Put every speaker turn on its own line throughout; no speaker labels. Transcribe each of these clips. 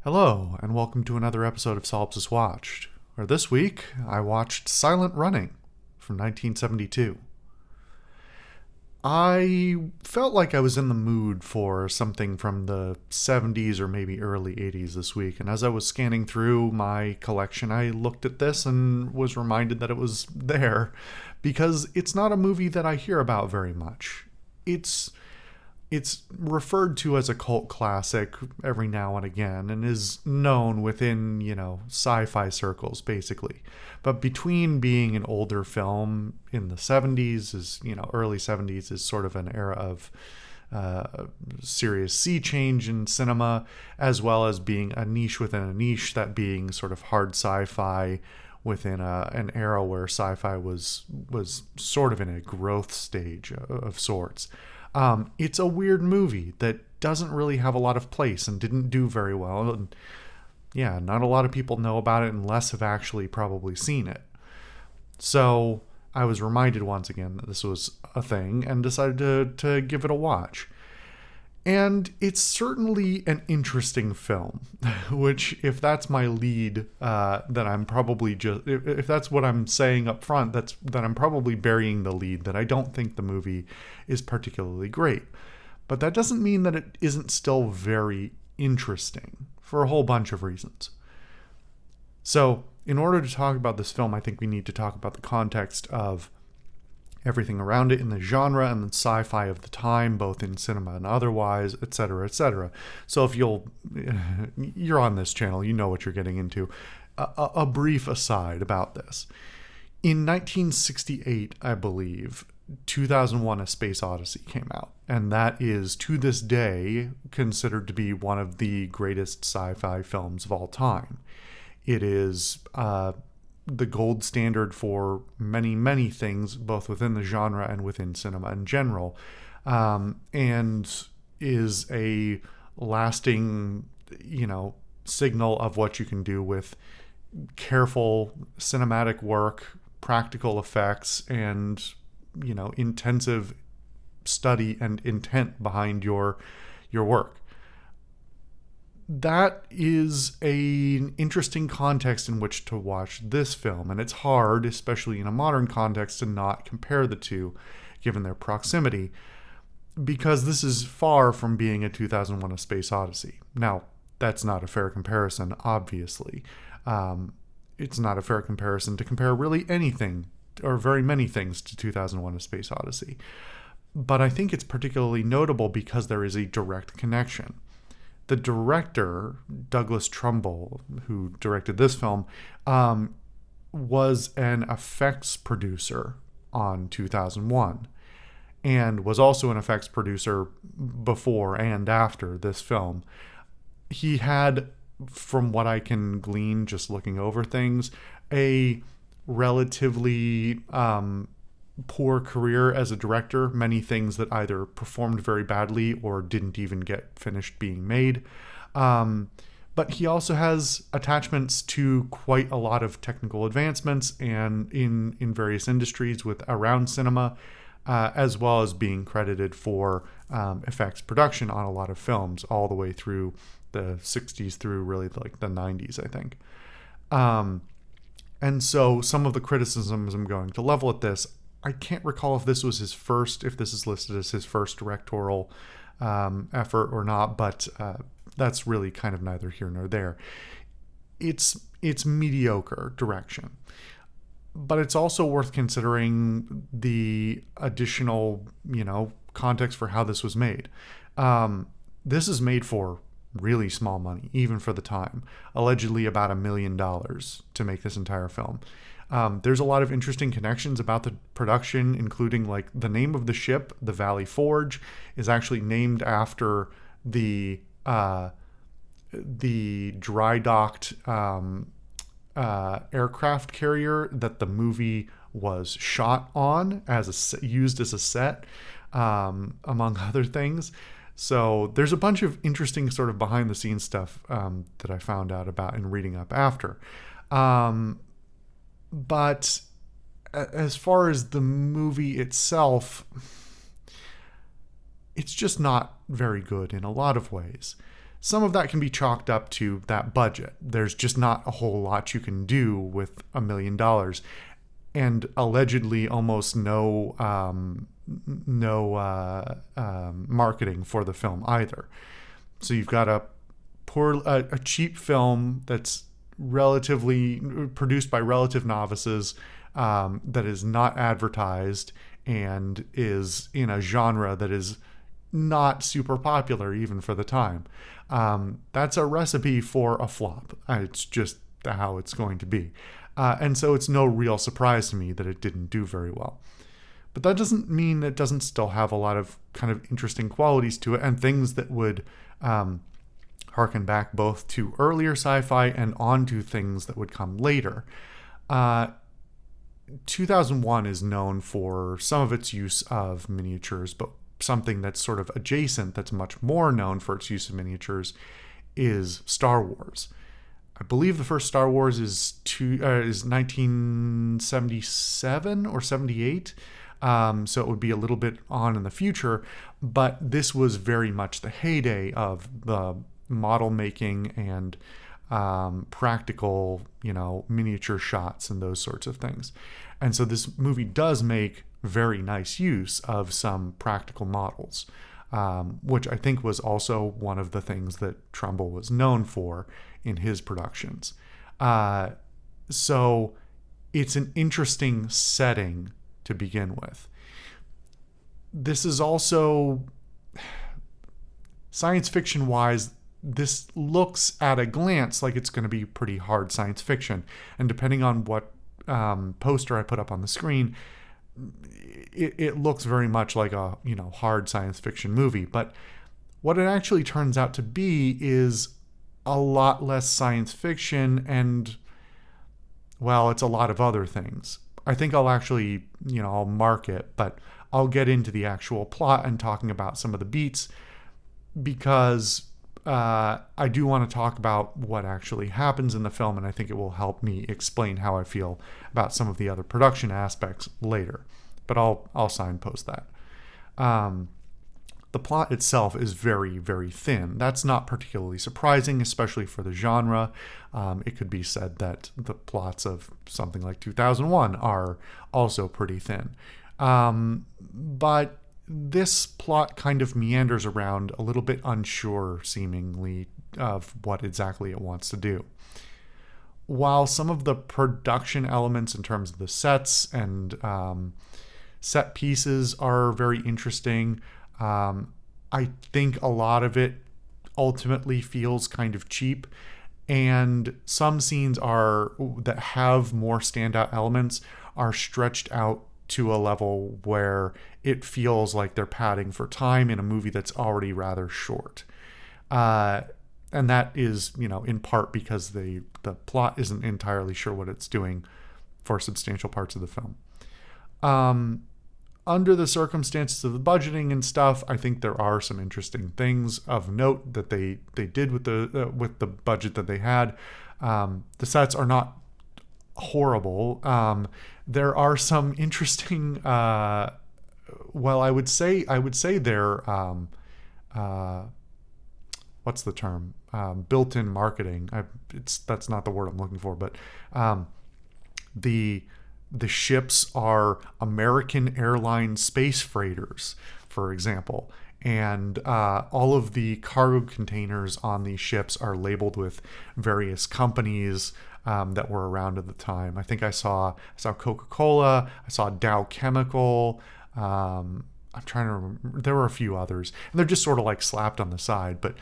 Hello, and welcome to another episode of Solipsist Watched, where this week I watched Silent Running from 1972. I felt like I was in the mood for something from the 70s or maybe early 80s this week, and as I was scanning through my collection, I looked at this and was reminded that it was there because it's not a movie that I hear about very much. It's it's referred to as a cult classic every now and again and is known within, sci-fi circles basically. But between being an older film in the 70s early 70s is sort of an era of serious sea change in cinema, as well as being a niche within a niche, that being sort of hard sci-fi within an era where sci-fi was sort of in a growth stage of sorts. It's a weird movie that doesn't really have a lot of place and didn't do very well. And yeah, not a lot of people know about it unless have actually probably seen it. So I was reminded once again that this was a thing and decided to give it a watch. And it's certainly an interesting film, which, if that's my lead, then I'm probably just, if that's what I'm saying up front, then I'm probably burying the lead that I don't think the movie is particularly great. But that doesn't mean that it isn't still very interesting for a whole bunch of reasons. So, in order to talk about this film, I think we need to talk about the context of everything around it in the genre and the sci-fi of the time, both in cinema and otherwise, etc., etc. So if you're on this channel, you know what you're getting into. A brief aside about this. In 1968, I believe, 2001: A Space Odyssey came out, and that is, to this day, considered to be one of the greatest sci-fi films of all time. It is the gold standard for many, many things, both within the genre and within cinema in general, and is a lasting, signal of what you can do with careful cinematic work, practical effects, and, intensive study and intent behind your work. That is an interesting context in which to watch this film, and it's hard, especially in a modern context, to not compare the two, given their proximity, because this is far from being a 2001: A Space Odyssey. Now, that's not a fair comparison, obviously. It's not a fair comparison to compare really anything, or very many things, to 2001: A Space Odyssey. But I think it's particularly notable because there is a direct connection. The director, Douglas Trumbull, who directed this film, was an effects producer on 2001 and was also an effects producer before and after this film. He had, from what I can glean just looking over things, a relatively poor career as a director, many things that either performed very badly or didn't even get finished being made. But he also has attachments to quite a lot of technical advancements and in various industries around cinema, as well as being credited for effects production on a lot of films all the way through the 60s through really like the 90s, I think. And so some of the criticisms I'm going to level at this, I can't recall if this was if this is listed as his first directorial effort or not, but that's really kind of neither here nor there. It's mediocre direction, but it's also worth considering the additional, context for how this was made. This is made for really small money, even for the time, allegedly about $1 million to make this entire film. There's a lot of interesting connections about the production, including like the name of the ship, the Valley Forge, is actually named after the dry docked aircraft carrier that the movie was shot on, used as a set, among other things. So there's a bunch of interesting sort of behind the scenes stuff that I found out about and reading up after. But as far as the movie itself, it's just not very good in a lot of ways. some of that can be chalked up to that budget. There's just not a whole lot you can do with $1 million, and allegedly almost no marketing for the film either. So you've got a cheap film that's relatively produced by relative novices, that is not advertised and is in a genre that is not super popular even for the time. That's a recipe for a flop. It's just how it's going to be. And so it's no real surprise to me that it didn't do very well. But that doesn't mean it doesn't still have a lot of kind of interesting qualities to it, and things that would harken back both to earlier sci-fi and onto things that would come later. 2001 is known for some of its use of miniatures, but something that's sort of adjacent, that's much more known for its use of miniatures, is Star Wars. I believe the first Star Wars is 1977 or 78, so it would be a little bit on in the future, but this was very much the heyday of the model making and practical, miniature shots and those sorts of things. And so this movie does make very nice use of some practical models, which I think was also one of the things that Trumbull was known for in his productions. So it's an interesting setting to begin with. This is also, science fiction wise, this looks at a glance like it's going to be pretty hard science fiction. And depending on what poster I put up on the screen, it looks very much like a hard science fiction movie. But what it actually turns out to be is a lot less science fiction, and well, it's a lot of other things. I think I'll actually, I'll mark it, but I'll get into the actual plot and talking about some of the beats, because I do want to talk about what actually happens in the film, and I think it will help me explain how I feel about some of the other production aspects later. But I'll signpost that. The plot itself is very, very thin. That's not particularly surprising, especially for the genre. It could be said that the plots of something like 2001 are also pretty thin. But this plot kind of meanders around a little bit unsure, seemingly, of what exactly it wants to do. While some of the production elements in terms of the sets and set pieces are very interesting, I think a lot of it ultimately feels kind of cheap, and some scenes that have more standout elements are stretched out to a level where it feels like they're padding for time in a movie that's already rather short. And that is, in part because the plot isn't entirely sure what it's doing for substantial parts of the film. Under the circumstances of the budgeting and stuff, I think there are some interesting things of note that they did with the budget that they had. The sets are not horrible. There are some interesting. I would say they're what's the term? Built-in marketing. That's not the word I'm looking for, but the ships are American Airlines space freighters, for example. And all of the cargo containers on these ships are labeled with various companies that were around at the time. I think I saw Coca-Cola, I saw Dow Chemical, I'm trying to remember, there were a few others. And they're just sort of like slapped on the side, but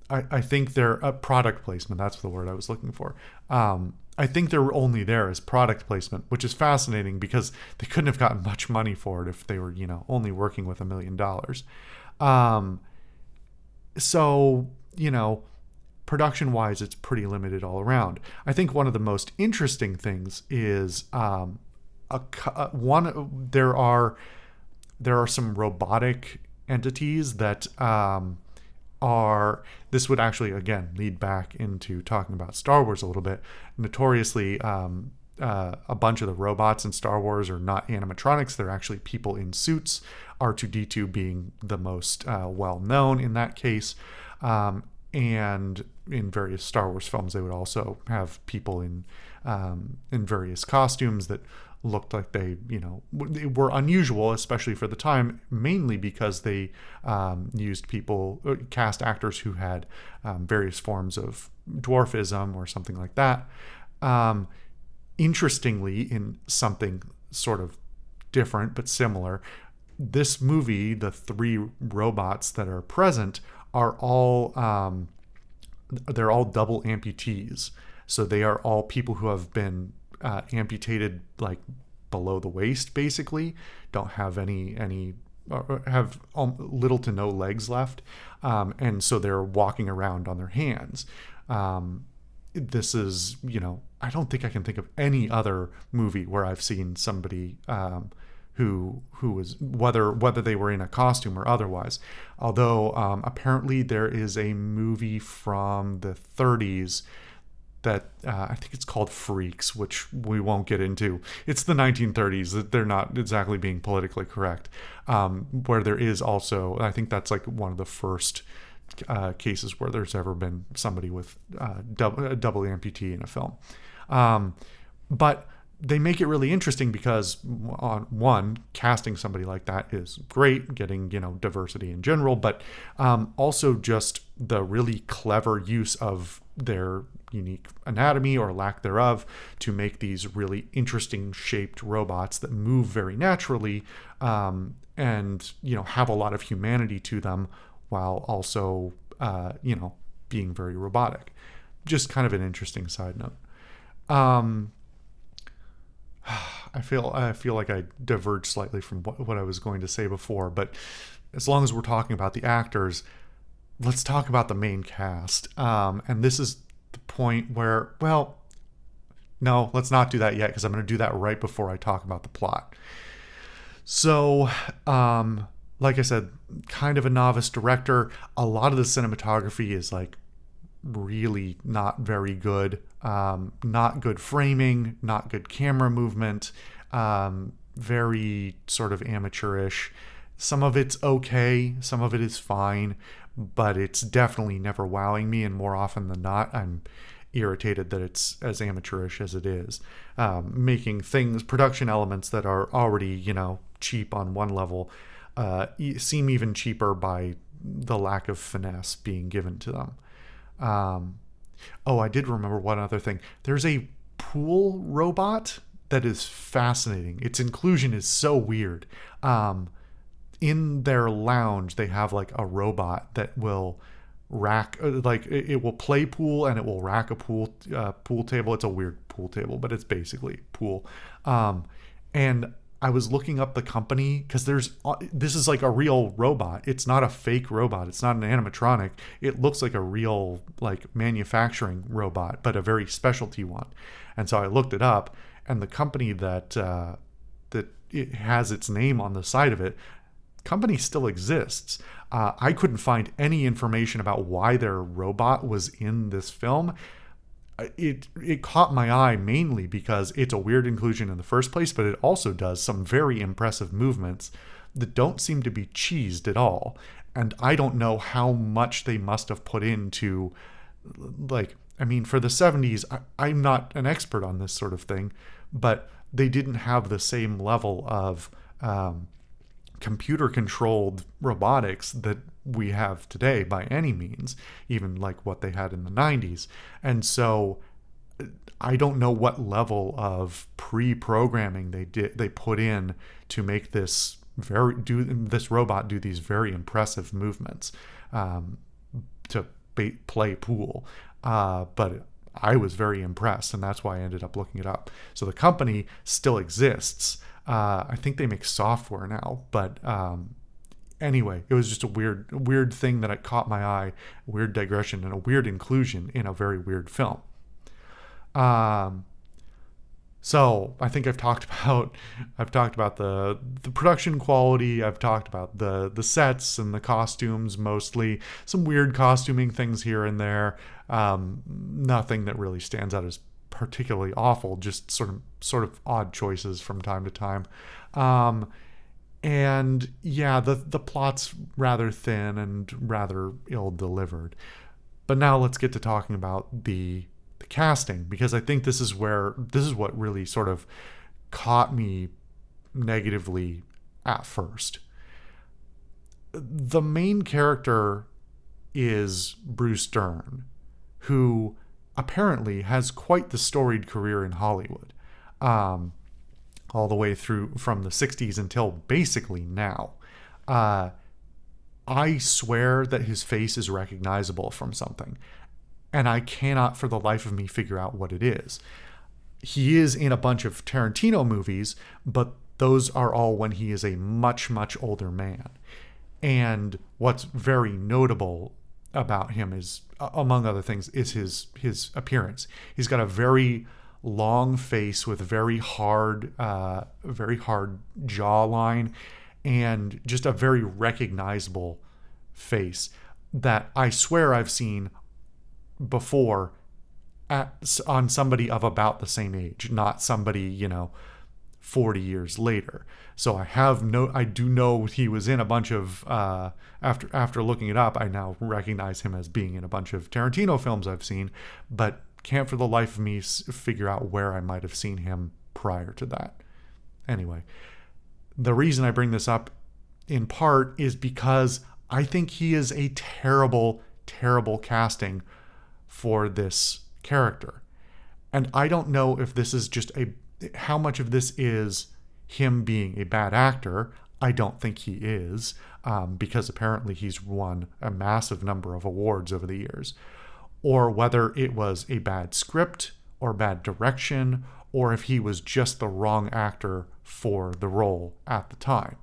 I think they're a product placement. That's the word I was looking for. I think they're only there as product placement, which is fascinating because they couldn't have gotten much money for it if they were, only working with $1 million. So, production-wise, it's pretty limited all around. I think one of the most interesting things is there are some robotic entities that this would actually, again, lead back into talking about Star Wars a little bit. Notoriously, a bunch of the robots in Star Wars are not animatronics. They're actually people in suits, R2-D2 being the most well-known in that case. And in various Star Wars films, they would also have people in various costumes that looked like they were unusual, especially for the time, mainly because they used cast actors who had various forms of dwarfism or something like that. Interestingly, in something sort of different but similar, this movie, the three robots that are present are all they're all double amputees. So they are all people who have been amputated like below the waist, basically, don't have any have little to no legs left, and so they're walking around on their hands. This is, I don't think I can think of any other movie where I've seen somebody who was, whether they were in a costume or otherwise. Although apparently there is a movie from the 30s that I think it's called Freaks, which we won't get into. It's the 1930s. They're not exactly being politically correct. Where there is also, I think that's like one of the first cases where there's ever been somebody with a double amputee in a film. But they make it really interesting because, on one, casting somebody like that is great, getting diversity in general, but also just the really clever use of their unique anatomy or lack thereof to make these really interesting shaped robots that move very naturally, and have a lot of humanity to them while also being very robotic. Just kind of an interesting side note. I feel like I diverged slightly from what I was going to say before, but as long as we're talking about the actors, let's talk about the main cast. And this is the point where, well, no, let's not do that yet, because I'm going to do that right before I talk about the plot. So, like I said, kind of a novice director. A lot of the cinematography is like really not very good. Not good framing, not good camera movement, very sort of amateurish. Some of it's okay, some of it is fine, but it's definitely never wowing me, and more often than not, I'm irritated that it's as amateurish as it is. Making production elements that are already, cheap on one level, seem even cheaper by the lack of finesse being given to them. I did remember one other thing. There's a pool robot that is fascinating. Its inclusion is so weird. In their lounge, they have like a robot that will rack, it will play pool and it will rack a pool table. It's a weird pool table, but it's basically pool. And I was looking up the company because this is like a real robot. It's not a fake robot. It's not an animatronic. It looks like a real like manufacturing robot, but a very specialty one. And so I looked it up, and the company that it has its name on the side of it, company still exists. I couldn't find any information about why their robot was in this film. It caught my eye mainly because it's a weird inclusion in the first place, but it also does some very impressive movements that don't seem to be cheesed at all. And I don't know how much they must have put into, for the 70s, I'm not an expert on this sort of thing, but they didn't have the same level of computer-controlled robotics that we have today by any means, even like what they had in the 90s. And so I don't know what level of pre-programming they put in to make this robot do these very impressive movements to play pool. But I was very impressed, and that's why I ended up looking it up. So the company still exists. I think they make software now, but anyway, it was just a weird thing that caught my eye, a weird digression and a weird inclusion in a very weird film. So I think I've talked about the production quality. I've talked about the sets and the costumes, mostly some weird costuming things here and there. Nothing that really stands out as particularly awful, just sort of odd choices from time to time. And yeah, the plot's rather thin and rather ill delivered. But now let's get to talking about the casting, because I think this is what really sort of caught me negatively at first. The main character is Bruce Dern, who apparently has quite the storied career in Hollywood, all the way through from the 60s until basically now. I swear that his face is recognizable from something, and I cannot for the life of me figure out what it is. He is in a bunch of Tarantino movies, but those are all when he is a much, much older man. And what's very notable about him is, among other things, is his appearance. He's got a very long face with very hard jawline, and just a very recognizable face that I swear I've seen before on somebody of about the same age, not somebody, 40 years later. So I do know he was in a bunch of, after looking it up, I now recognize him as being in a bunch of Tarantino films I've seen, but can't for the life of me figure out where I might have seen him prior to that. Anyway, the reason I bring this up in part is because I think he is a terrible, terrible casting for this character. And I don't know if this is just how much of this is him being a bad actor. I don't think he is, because apparently he's won a massive number of awards over the years. Or whether it was a bad script or bad direction, or if he was just the wrong actor for the role at the time.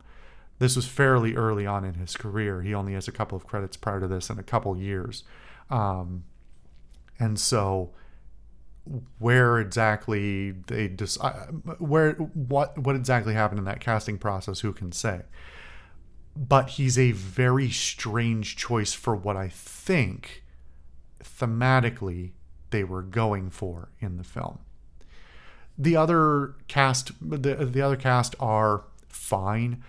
This was fairly early on in his career. He only has a couple of credits prior to this and a couple years. And so where exactly what exactly happened in that casting process, who can say? But he's a very strange choice for what I think thematically they were going for in the film. The other cast are fine.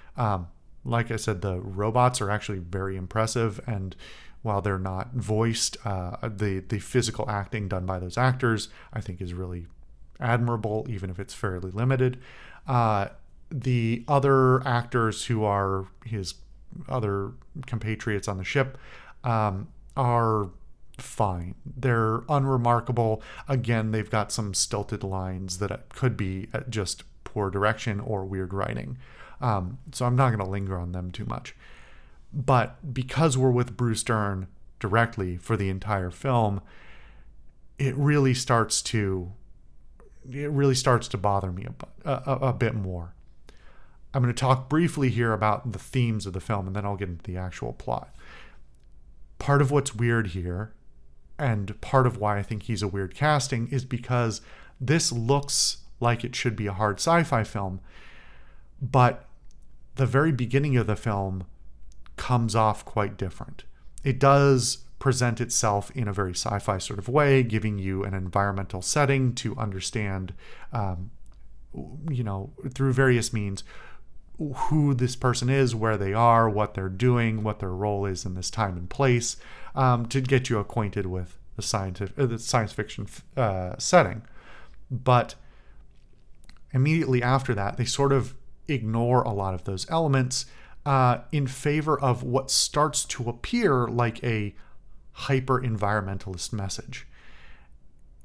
Like I said, the robots are actually very impressive, and while they're not voiced, the physical acting done by those actors I think is really admirable, even if it's fairly limited. The other actors who are his other compatriots on the ship are fine. They're unremarkable. Again, they've got some stilted lines that could be just poor direction or weird writing. So I'm not going to linger on them too much. But because we're with Bruce Dern directly for the entire film, it really starts to bother me a bit more. I'm going to talk briefly here about the themes of the film, and then I'll get into the actual plot. Part of what's weird here, and part of why I think he's a weird casting, is because this looks like it should be a hard sci-fi film, but the very beginning of the film comes off quite different. It does present itself in a very sci-fi sort of way, giving you an environmental setting to understand, through various means, who this person is, where they are, what they're doing, what their role is in this time and place, to get you acquainted with the science fiction setting. But immediately after that, they sort of ignore a lot of those elements in favor of what starts to appear like a hyper-environmentalist message.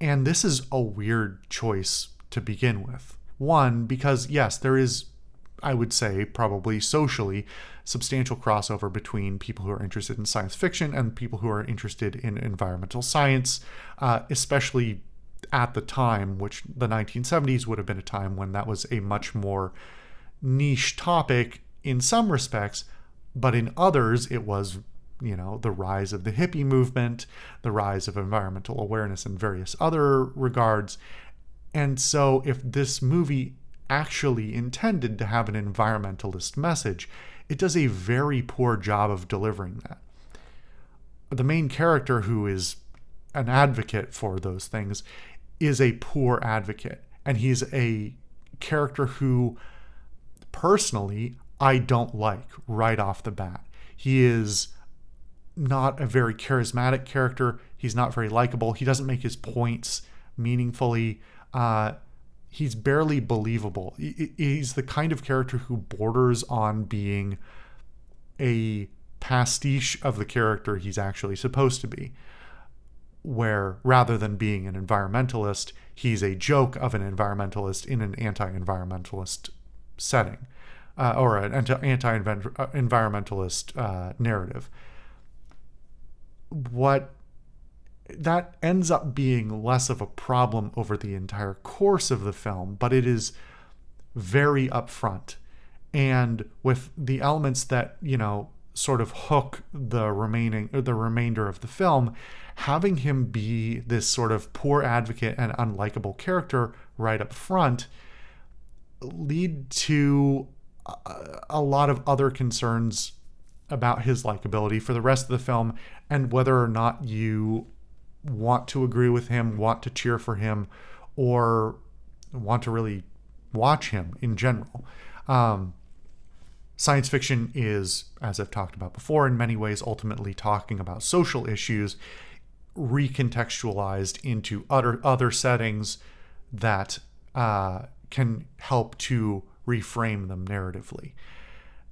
And this is a weird choice to begin with. One, because yes, there is, I would say, probably socially substantial crossover between people who are interested in science fiction and people who are interested in environmental science, especially at the time, which the 1970s would have been a time when that was a much more niche topic in some respects, but in others it was, the rise of the hippie movement, the rise of environmental awareness in various other regards. And so if this movie actually intended to have an environmentalist message, it does a very poor job of delivering that. The main character, who is an advocate for those things, is a poor advocate. And he's a character who, personally, I don't like right off the bat. He is not a very charismatic character. He's not very likable. He doesn't make his points meaningfully. He's barely believable. He's the kind of character who borders on being a pastiche of the character he's actually supposed to be, where rather than being an environmentalist, he's a joke of an environmentalist in an anti-environmentalist setting, or an anti-environmentalist narrative. What that ends up being less of a problem over the entire course of the film, but it is very upfront. And with the elements that, sort of hook the remainder of the film, having him be this sort of poor advocate and unlikable character right up front lead to a lot of other concerns about his likability for the rest of the film, and whether or not you want to agree with him, want to cheer for him, or want to really watch him in general. Science fiction is, as I've talked about before, in many ways ultimately talking about social issues recontextualized into other settings that can help to reframe them narratively.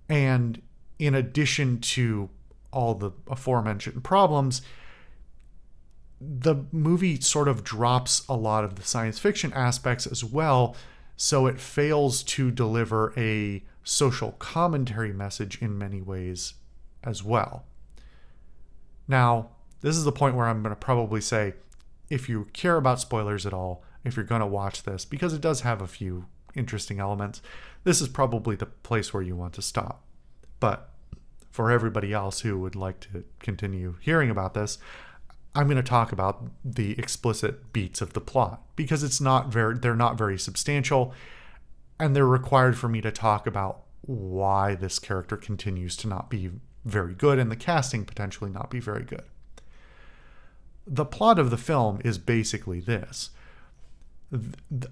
And in addition to all the aforementioned problems, the movie sort of drops a lot of the science fiction aspects as well, so it fails to deliver a social commentary message in many ways as well. Now, this is the point where I'm going to probably say, if you care about spoilers at all, if you're going to watch this, because it does have a few interesting elements, this is probably the place where you want to stop. But for everybody else who would like to continue hearing about this, I'm going to talk about the explicit beats of the plot, because they're not very substantial, and they're required for me to talk about why this character continues to not be very good and the casting potentially not be very good. The plot of the film is basically this.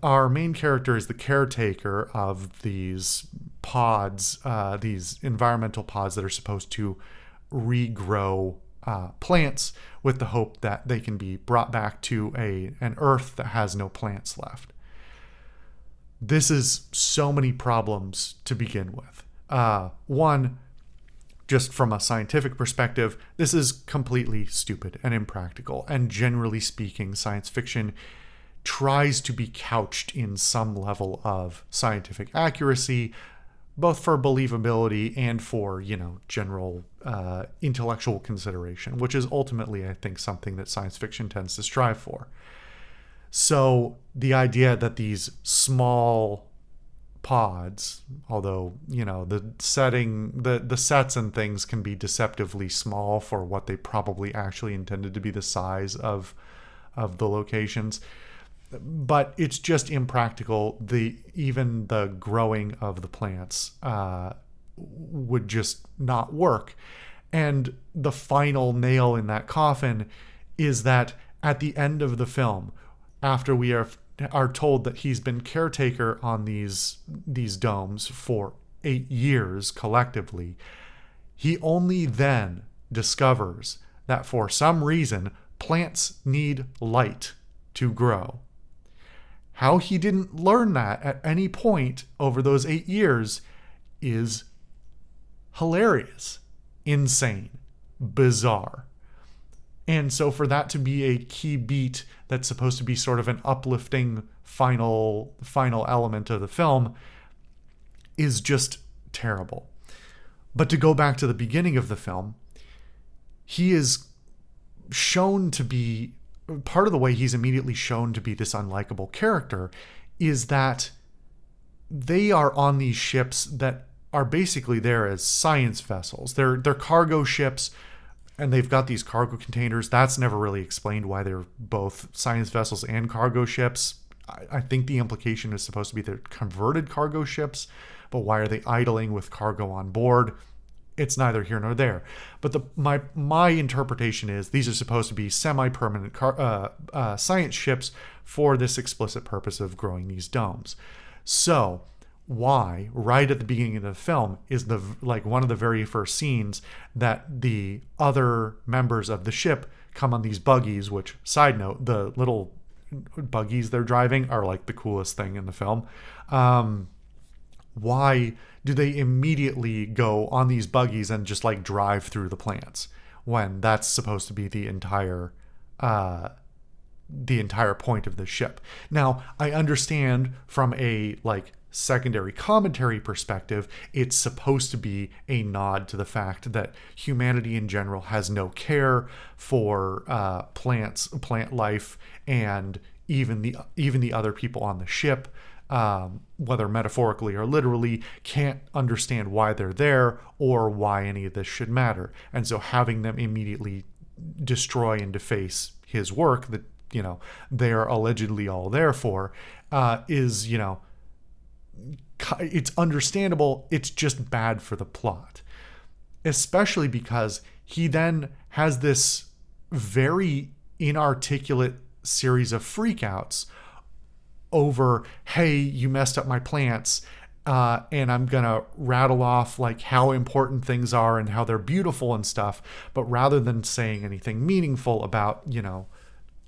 Our main character is the caretaker of these pods, these environmental pods that are supposed to regrow plants with the hope that they can be brought back to an Earth that has no plants left. This is so many problems to begin with. One, just from a scientific perspective, this is completely stupid and impractical. And generally speaking, science fiction tries to be couched in some level of scientific accuracy, both for believability and for, general intellectual consideration, which is ultimately, I think, something that science fiction tends to strive for. So the idea that these small pods, although, the setting, the sets and things can be deceptively small for what they probably actually intended to be the size of the locations, but it's just impractical. Even the growing of the plants would just not work. And the final nail in that coffin is that at the end of the film, after we are told that he's been caretaker on these domes for 8 years collectively, he only then discovers that for some reason plants need light to grow. How he didn't learn that at any point over those 8 years is hilarious, insane, bizarre. And so for that to be a key beat that's supposed to be sort of an uplifting final element of the film is just terrible. But to go back to the beginning of the film, he is shown to be, part of the way he's immediately shown to be this unlikable character is that they are on these ships that are basically there as science vessels. They're cargo ships, and they've got these cargo containers. That's never really explained why they're both science vessels and cargo ships. I think the implication is supposed to be they're converted cargo ships, but why are they idling with cargo on board? It's neither here nor there. But my interpretation is these are supposed to be semi-permanent science ships for this explicit purpose of growing these domes. So why, right at the beginning of the film, is one of the very first scenes that the other members of the ship come on these buggies, which, side note, the little buggies they're driving are like the coolest thing in the film. Why do they immediately go on these buggies and just like drive through the plants when that's supposed to be the entire point of the ship? Now, I understand from a like secondary commentary perspective, it's supposed to be a nod to the fact that humanity in general has no care for plant life, and even the other people on the ship, whether metaphorically or literally, can't understand why they're there or why any of this should matter. And so having them immediately destroy and deface his work that, you know, they are allegedly all there for, is, you know, it's understandable. It's just bad for the plot, especially because he then has this very inarticulate series of freakouts over, hey, you messed up my plants, and I'm gonna rattle off like how important things are and how they're beautiful and stuff. But rather than saying anything meaningful about, you know,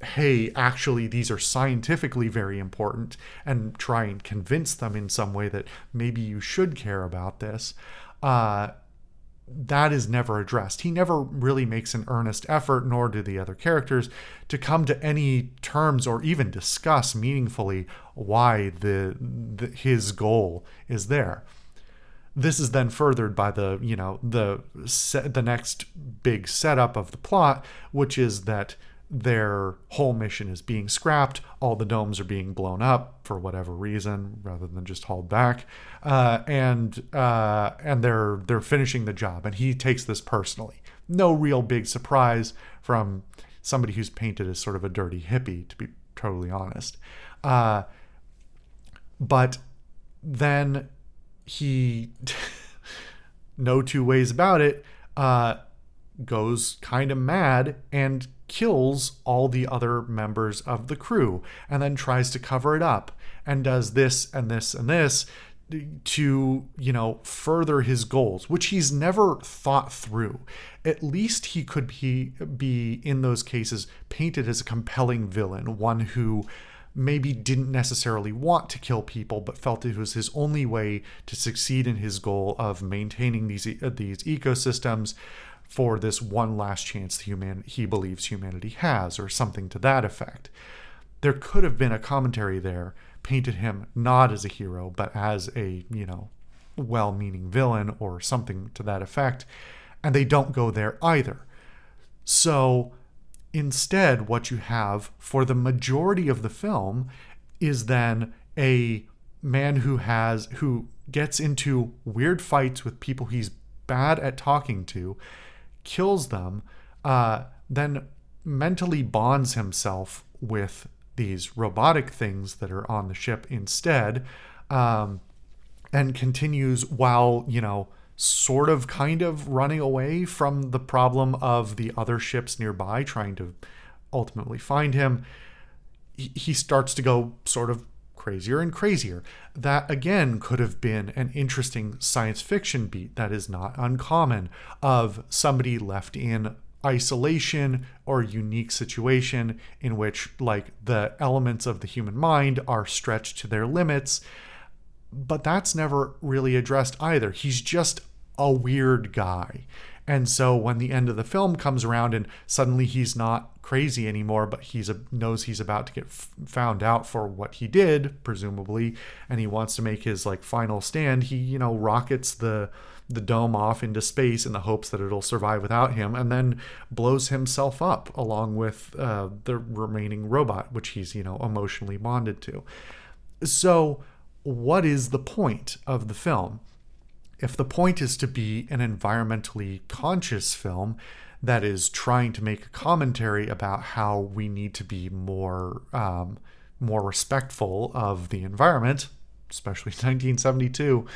hey, actually these are scientifically very important, and try and convince them in some way that maybe you should care about this, that is never addressed. He never really makes an earnest effort, nor do the other characters, to come to any terms or even discuss meaningfully why his goal is there. This is then furthered by the, you know, the next big setup of the plot, which is that their whole mission is being scrapped. All the domes are being blown up for whatever reason, rather than just hauled back, and they're finishing the job. And he takes this personally. No real big surprise from somebody who's painted as sort of a dirty hippie, to be totally honest. But then he, no two ways about it, goes kind of mad and kills all the other members of the crew, and then tries to cover it up and does this and this and this to, you know, further his goals, which he's never thought through. At least he could be in those cases painted as a compelling villain, one who maybe didn't necessarily want to kill people, but felt it was his only way to succeed in his goal of maintaining these ecosystems for this one last chance he believes humanity has, or something to that effect. There could have been a commentary there, painted him not as a hero, but as a, you know, well-meaning villain or something to that effect, and they don't go there either. So instead, what you have for the majority of the film is then a man who gets into weird fights with people he's bad at talking to, kills them, then mentally bonds himself with these robotic things that are on the ship instead, and continues, while, you know, sort of kind of running away from the problem of the other ships nearby trying to ultimately find him. He starts to go sort of crazier and crazier. That again could have been an interesting science fiction beat that is not uncommon, of somebody left in isolation or unique situation in which, like, the elements of the human mind are stretched to their limits. But that's never really addressed either. He's just a weird guy. And so when the end of the film comes around and suddenly he's not crazy anymore, but knows he's about to get found out for what he did, presumably, and he wants to make his like final stand, he, you know, rockets the dome off into space in the hopes that it'll survive without him, and then blows himself up along with the remaining robot, which he's, you know, emotionally bonded to. So what is the point of the film? If the point is to be an environmentally conscious film that is trying to make a commentary about how we need to be more respectful of the environment, especially 1972,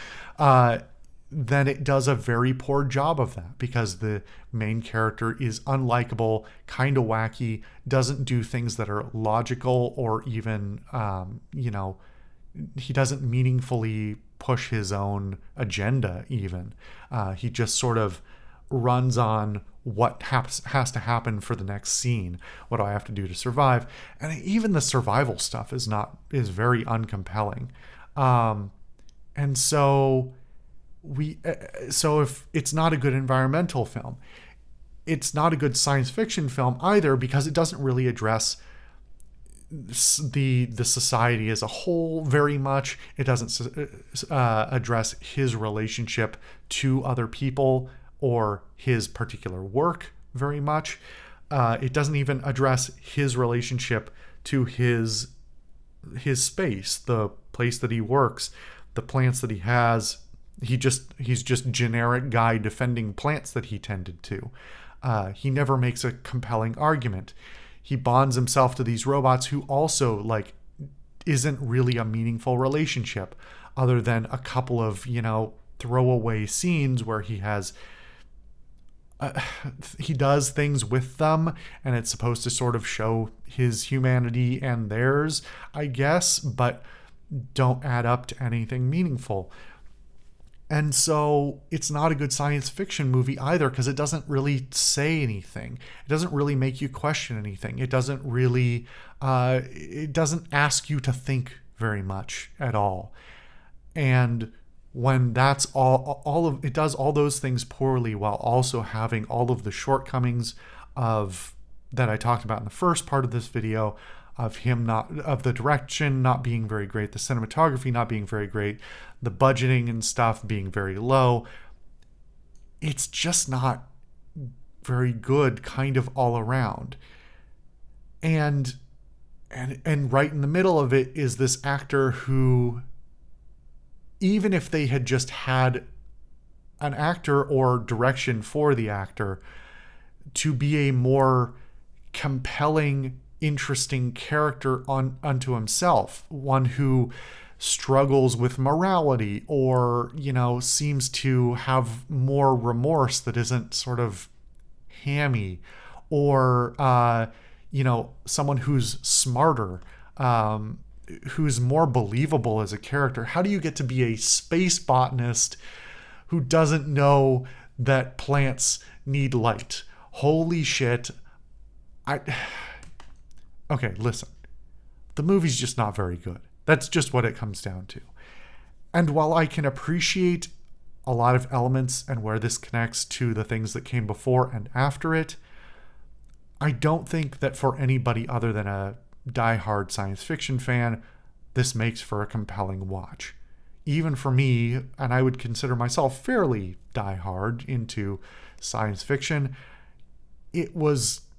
then it does a very poor job of that, because the main character is unlikable, kind of wacky, doesn't do things that are logical, or even, you know, he doesn't meaningfully push his own agenda even. He just sort of runs on what has to happen for the next scene. What do I have to do to survive? And even the survival stuff is very uncompelling. And so if it's not a good environmental film, it's not a good science fiction film either, because it doesn't really address the society as a whole very much. It doesn't address his relationship to other people or his particular work very much. It doesn't even address his relationship to his space, the place that he works, the plants that he has. He's just generic guy defending plants that he tended to. He never makes a compelling argument. He bonds himself to these robots who also, like, isn't really a meaningful relationship, other than a couple of, throwaway scenes where he does things with them, and it's supposed to sort of show his humanity and theirs, I guess, but don't add up to anything meaningful. And so it's not a good science fiction movie either, because it doesn't really say anything. It doesn't really make you question anything. It doesn't really, it doesn't ask you to think very much at all. And when that's it does all those things poorly, while also having all of the shortcomings that I talked about in the first part of this video, of the direction not being very great, the cinematography not being very great, the budgeting and stuff being very low. It's just not very good, kind of all around. And right in the middle of it is this actor who, even if they had just had an actor or direction for the actor to be a more compelling, interesting character unto himself, one who struggles with morality, or seems to have more remorse that isn't sort of hammy, or someone who's smarter, who's more believable as a character. How do you get to be a space botanist who doesn't know that plants need light? Holy shit. Okay, listen. The movie's just not very good. That's just what it comes down to. And while I can appreciate a lot of elements and where this connects to the things that came before and after it, I don't think that for anybody other than a diehard science fiction fan, this makes for a compelling watch. Even for me, and I would consider myself fairly diehard into science fiction, it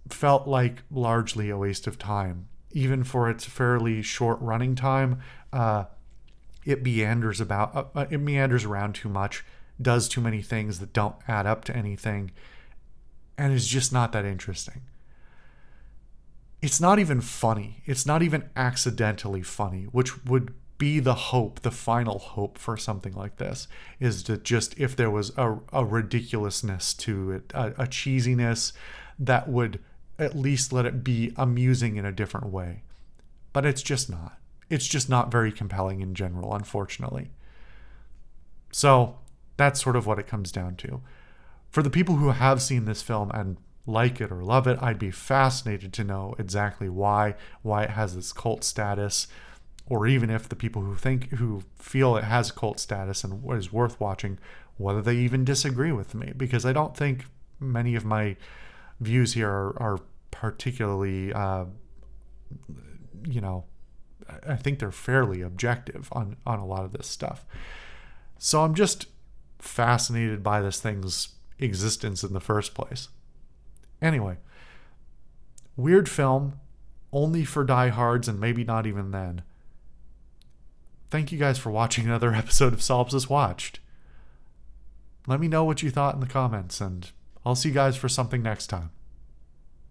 felt like largely a waste of time. Even for its fairly short running time, it meanders around too much, does too many things that don't add up to anything, and is just not that interesting. It's not even funny. It's not even accidentally funny, which would be the final hope for something like this, is to just, if there was a ridiculousness to it, a cheesiness that would at least let it be amusing in a different way. But it's just not. It's just not very compelling in general, unfortunately. So that's sort of what it comes down to. For the people who have seen this film and like it or love it, I'd be fascinated to know exactly why it has this cult status, or even if the people who feel it has cult status and is worth watching, whether they even disagree with me, because I don't think many of my views here are particularly, I think they're fairly objective on a lot of this stuff. So I'm just fascinated by this thing's existence in the first place. Anyway, weird film, only for diehards, and maybe not even then. Thank you guys for watching another episode of Solipsist Watched. Let me know what you thought in the comments, and I'll see you guys for something next time.